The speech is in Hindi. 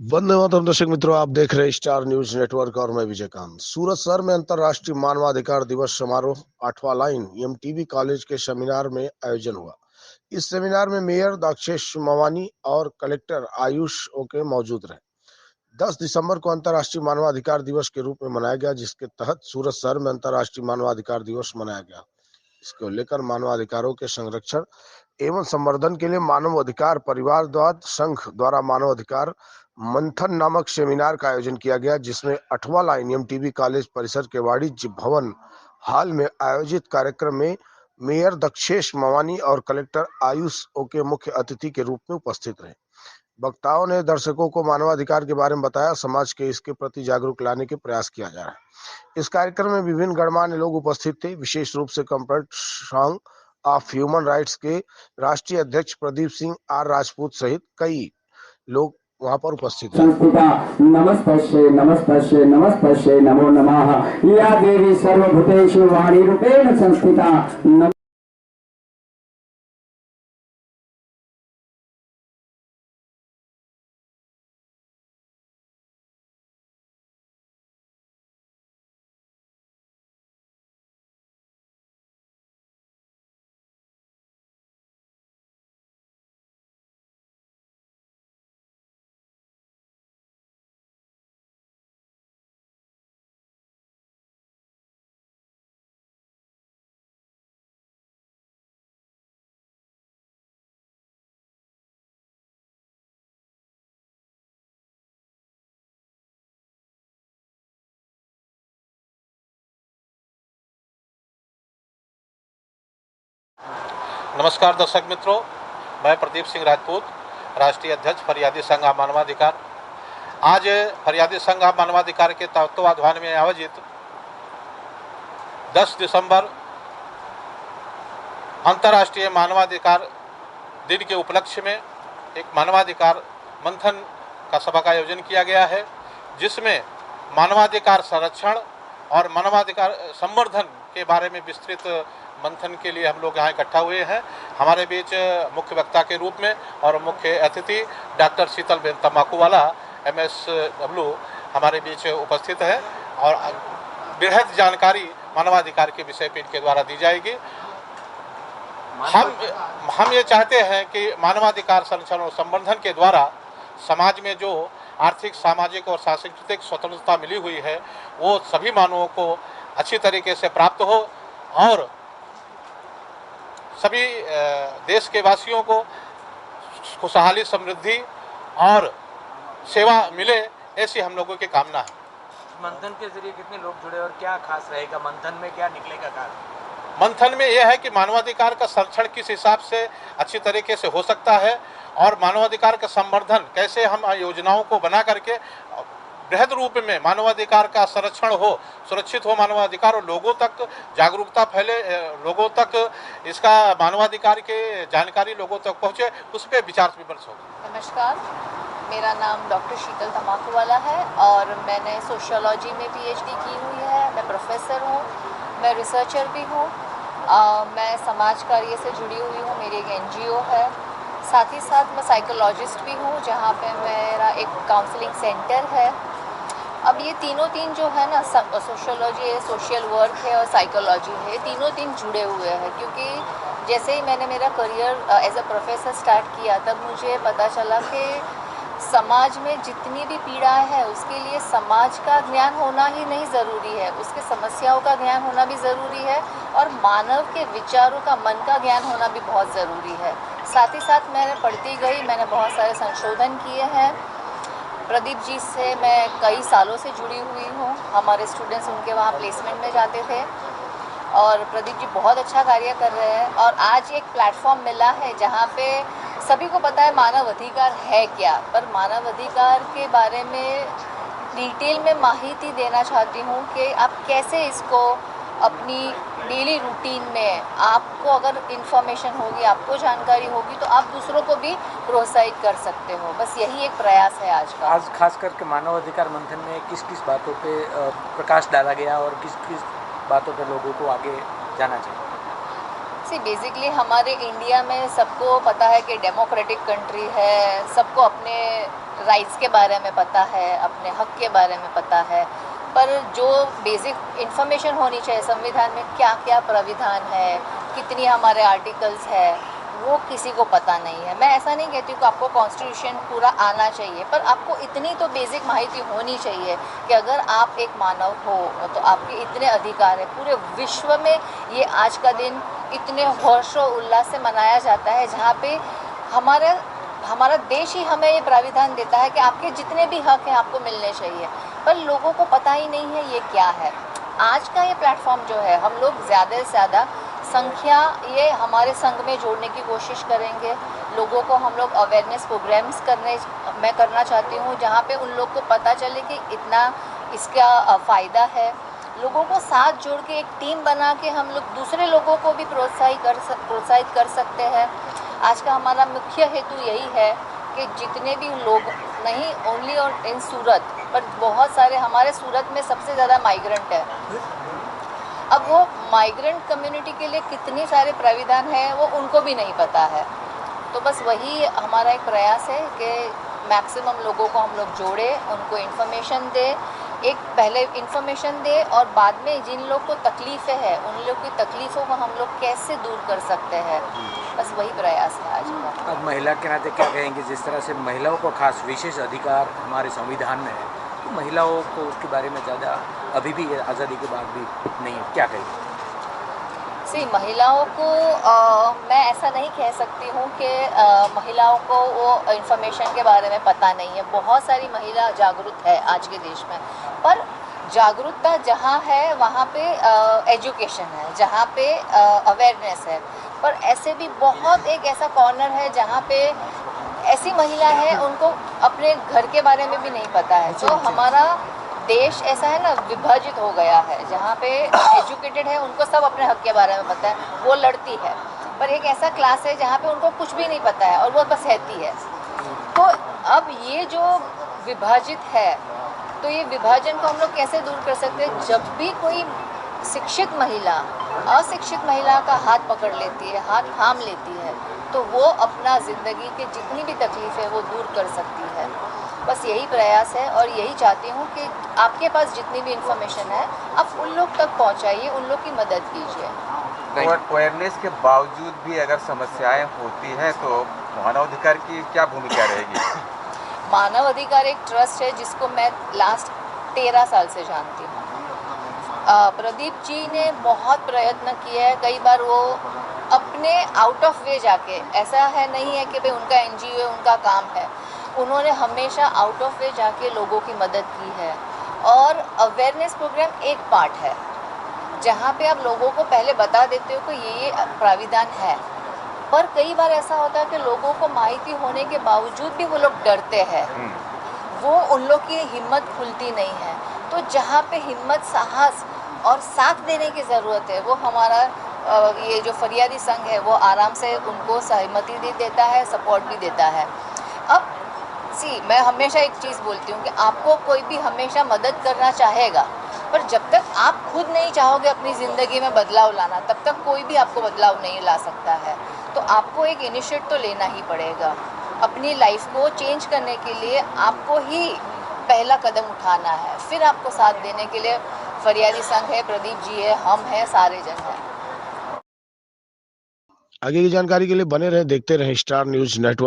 वंदे मातरम। दर्शक मित्रों, आप देख रहे हैं स्टार न्यूज नेटवर्क और मैं विजयकांत। सूरत शहर में अंतर्राष्ट्रीय मानवाधिकार दिवस समारोह 8वां लाइन एमटीबी कॉलेज के सेमिनार में आयोजन हुआ। इस सेमिनार में मेयर दाक्षेश मवानी और कलेक्टर आयुष ओके मौजूद रहे। 10 दिसंबर को अंतर्राष्ट्रीय मानवाधिकार दिवस के रूप में मनाया गया, जिसके तहत सूरत शहर में अंतर्राष्ट्रीय मानवाधिकार दिवस मनाया गया। इसको लेकर मानवाधिकारों के संरक्षण एवं संवर्धन के लिए मानव अधिकार परिवारवाद संघ द्वारा मानवाधिकार मंथन नामक सेमिनार का आयोजन किया गया, जिसमें 8वां लाइन एमटीबी कॉलेज परिसर के वाणिज्य भवन हाल में आयोजित कार्यक्रम में मेयर दक्षेश मवानी और कलेक्टर आयुष ओके मुख्य अतिथि के रूप में उपस्थित रहे। वक्ताओं ने दर्शकों को मानवाधिकार के बारे में बताया, समाज के इसके प्रति जागरूक लाने के प्रयास किया जा रहा है। इस कार्यक्रम में विभिन्न गणमान्य लोग उपस्थित थे, विशेष रूप से comfort song of human rights के राष्ट्रीय अध्यक्ष प्रदीप सिंह आर राजपूत सहित कई लोग वहां पर उपस्थित थे। संस्थिता नमस्पश्ये नमस्पश्ये नमस्पश्ये नमो नमः। या देवी सर्वभूतेषु वाणी रूपेण संस्थिता। नमस्कार दर्शक मित्रों, मैं प्रदीप सिंह राजपूत, राष्ट्रीय अध्यक्ष फरियादी संघ मानवाधिकार। आज फरियादी संघ मानवाधिकार के तत्वावधान में आयोजित 10 दिसंबर अंतर्राष्ट्रीय मानवाधिकार दिन के उपलक्ष्य में एक मानवाधिकार मंथन का सभा का आयोजन किया गया है, जिसमें मानवाधिकार संरक्षण और मानवाधिकार संवर्धन के बारे में विस्तृत मंथन के लिए हम लोग यहाँ इकट्ठा हुए हैं। हमारे बीच मुख्य वक्ता के रूप में और मुख्य अतिथि डॉक्टर शीतलबेन तम्बाकूवाला MSW हमारे बीच उपस्थित है और बृहद जानकारी मानवाधिकार के विषय पर इनके द्वारा दी जाएगी। हम ये चाहते हैं कि मानवाधिकार संरक्षण और संवर्धन के द्वारा समाज में जो आर्थिक, सामाजिक और सांस्कृतिक स्वतंत्रता मिली हुई है वो सभी मानवों को अच्छी तरीके से प्राप्त हो और सभी देश के वासियों को खुशहाली, समृद्धि और सेवा मिले, ऐसी हम लोगों की कामना है। मंथन के जरिए कितने लोग जुड़े और क्या खास रहेगा मंथन में, क्या निकलेगा खास? मंथन में यह है कि मानवाधिकार का संरक्षण किस हिसाब से अच्छी तरीके से हो सकता है और मानवाधिकार का संवर्धन कैसे हम योजनाओं को बना करके बृहद रूप में मानवाधिकार का संरक्षण हो, सुरक्षित हो मानवाधिकार और लोगों तक जागरूकता फैले, लोगों तक इसका मानवाधिकार के जानकारी लोगों तक पहुँचे, उस पर विचार विमर्श होगा। नमस्कार, मेरा नाम डॉक्टर शीतल तम्बाकूवाला है और मैंने सोशियोलॉजी में PhD की हुई है। मैं प्रोफेसर हूँ, मैं रिसर्चर भी हूँ। मैं समाज कार्य से जुड़ी हुई हूँ, मेरी एक NGO है। साथ ही साथ मैं साइकोलॉजिस्ट भी हूँ, जहाँ पे मेरा एक काउंसलिंग सेंटर है। अब ये तीनों जो है ना, सोशियोलॉजी है, सोशल वर्क है और साइकोलॉजी है, तीनों जुड़े हुए हैं। क्योंकि जैसे ही मैंने मेरा career as a professor start किया, तब मुझे पता चला कि समाज में जितनी भी पीड़ाएं हैं उसके लिए समाज का ज्ञान होना ही नहीं ज़रूरी है, उसके समस्याओं का ज्ञान होना भी ज़रूरी है और मानव के विचारों का, मन का ज्ञान होना भी बहुत ज़रूरी है। साथ ही साथ मैंने पढ़ती गई, मैंने बहुत सारे संशोधन किए हैं। प्रदीप जी से मैं कई सालों से जुड़ी हुई हूँ, हमारे स्टूडेंट्स उनके वहाँ प्लेसमेंट में जाते थे और प्रदीप जी बहुत अच्छा कार्य कर रहे हैं। और आज एक प्लेटफॉर्म मिला है जहाँ पे सभी को पता है मानव अधिकार है क्या, पर मानव अधिकार के बारे में डिटेल में माहिती देना चाहती हूँ कि आप कैसे इसको अपनी डेली रूटीन में, आपको अगर इन्फॉर्मेशन होगी, आपको जानकारी होगी तो आप दूसरों को भी प्रोत्साहित कर सकते हो। बस यही एक प्रयास है आज का। आज खास करके मानव अधिकार मंथन में किस किस बातों पे प्रकाश डाला गया और किस किस बातों पे लोगों को आगे जाना चाहिए? बेसिकली हमारे इंडिया में सबको पता है कि डेमोक्रेटिक कंट्री है, सबको अपने राइट्स के बारे में पता है, अपने हक के बारे में पता है, पर जो बेसिक इन्फॉर्मेशन होनी चाहिए संविधान में क्या क्या प्राविधान है, कितनी हमारे आर्टिकल्स है, वो किसी को पता नहीं है। मैं ऐसा नहीं कहती हूँ कि आपको कॉन्स्टिट्यूशन पूरा आना चाहिए, पर आपको इतनी तो बेसिक माहिती होनी चाहिए कि अगर आप एक मानव हो तो आपके इतने अधिकार हैं। पूरे विश्व में ये आज का दिन इतने हर्षो उल्लास से मनाया जाता है, जहाँ पे हमारा देश ही हमें ये प्राविधान देता है कि आपके जितने भी हक हैं आपको मिलने चाहिए, पर लोगों को पता ही नहीं है ये क्या है। आज का ये प्लेटफॉर्म जो है, हम लोग ज़्यादा से ज़्यादा संख्या ये हमारे संघ में जोड़ने की कोशिश करेंगे। लोगों को हम लोग अवेयरनेस प्रोग्राम्स मैं करना चाहती हूँ, जहाँ पे उन लोग को पता चले कि इतना इसका फ़ायदा है। लोगों को साथ जोड़ के एक टीम बना के हम लोग दूसरे लोगों को भी प्रोत्साहित कर सकते हैं। आज का हमारा मुख्य हेतु यही है कि जितने भी लोग, नहीं ओनली और इन सूरत, पर बहुत सारे हमारे सूरत में सबसे ज़्यादा माइग्रेंट है। अब वो माइग्रेंट कम्युनिटी के लिए कितनी सारे प्राविधान हैं वो उनको भी नहीं पता है। तो बस वही हमारा एक प्रयास है कि मैक्सिमम लोगों को हम लोग जोड़े, उनको इन्फॉर्मेशन दे, एक पहले इन्फॉर्मेशन दे और बाद में जिन लोग को तकलीफ़ें हैं उन लोग की तकलीफ़ों को हम लोग कैसे दूर कर सकते हैं, बस वही प्रयास है आज का। अब महिला के नाते क्या कहेंगे, जिस तरह से महिलाओं को खास विशेष अधिकार हमारे संविधान में है, तो महिलाओं को उसके बारे में ज़्यादा अभी भी आज़ादी के बाद भी नहीं है, क्या कहेंगे? महिलाओं को मैं ऐसा नहीं कह सकती हूँ कि महिलाओं को वो इन्फॉर्मेशन के बारे में पता नहीं है। बहुत सारी महिला जागरूक है आज के देश में, पर जागरूकता जहाँ है वहाँ पे एजुकेशन है, जहाँ पे अवेयरनेस है, पर ऐसे भी बहुत एक ऐसा कॉर्नर है जहाँ पे ऐसी महिला है उनको अपने घर के बारे में भी नहीं पता है। तो हमारा देश ऐसा है ना, विभाजित हो गया है, जहाँ पे एजुकेटेड है उनको सब अपने हक के बारे में पता है, वो लड़ती है, पर एक ऐसा क्लास है जहाँ पे उनको कुछ भी नहीं पता है और वो बस रहती है। तो अब ये जो विभाजित है, तो ये विभाजन को हम लोग कैसे दूर कर सकते हैं? जब भी कोई शिक्षित महिला अशिक्षित महिला का हाथ पकड़ लेती है, हाथ थाम लेती है, तो वो अपना ज़िंदगी की जितनी भी तकलीफ़ है वो दूर कर सकती है। बस यही प्रयास है और यही चाहती हूँ कि आपके पास जितनी भी इन्फॉर्मेशन है आप उन लोग तक पहुँचाइए, उन लोग की मदद कीजिए। और अवेयरनेस के बावजूद भी अगर समस्याएं होती हैं तो मानवाधिकार की क्या भूमिका रहेगी? मानव अधिकार एक ट्रस्ट है जिसको मैं लास्ट 13 साल से जानती हूँ। प्रदीप जी ने बहुत प्रयत्न किया है, कई बार वो अपने आउट ऑफ वे जाके, ऐसा है नहीं है कि भाई उनका NGO है, उनका काम है, उन्होंने हमेशा आउट ऑफ वे जाके लोगों की मदद की है। और अवेयरनेस प्रोग्राम एक पार्ट है जहाँ पे आप लोगों को पहले बता देते हो कि ये प्राविधान है, पर कई बार ऐसा होता है कि लोगों को माहिती होने के बावजूद भी वो लोग डरते हैं, वो उन लोग की हिम्मत खुलती नहीं है। तो जहाँ पे हिम्मत, साहस और साथ देने की ज़रूरत है, वो हमारा ये जो फरियादी संघ है वो आराम से उनको सहमति भी देता है, सपोर्ट भी देता है। अब मैं हमेशा एक चीज़ बोलती हूँ कि आपको कोई भी हमेशा मदद करना चाहेगा, पर जब तक आप खुद नहीं चाहोगे अपनी ज़िंदगी में बदलाव लाना, तब तक कोई भी आपको बदलाव नहीं ला सकता है। तो आपको एक इनिशिएटिव तो लेना ही पड़ेगा। अपनी लाइफ को चेंज करने के लिए आपको ही पहला कदम उठाना है, फिर आपको साथ देने के लिए फरियादी संघ है, प्रदीप जी है, हम हैं, सारे जन हैं। आगे की जानकारी के लिए बने रहे, देखते रहे स्टार न्यूज नेटवर्क।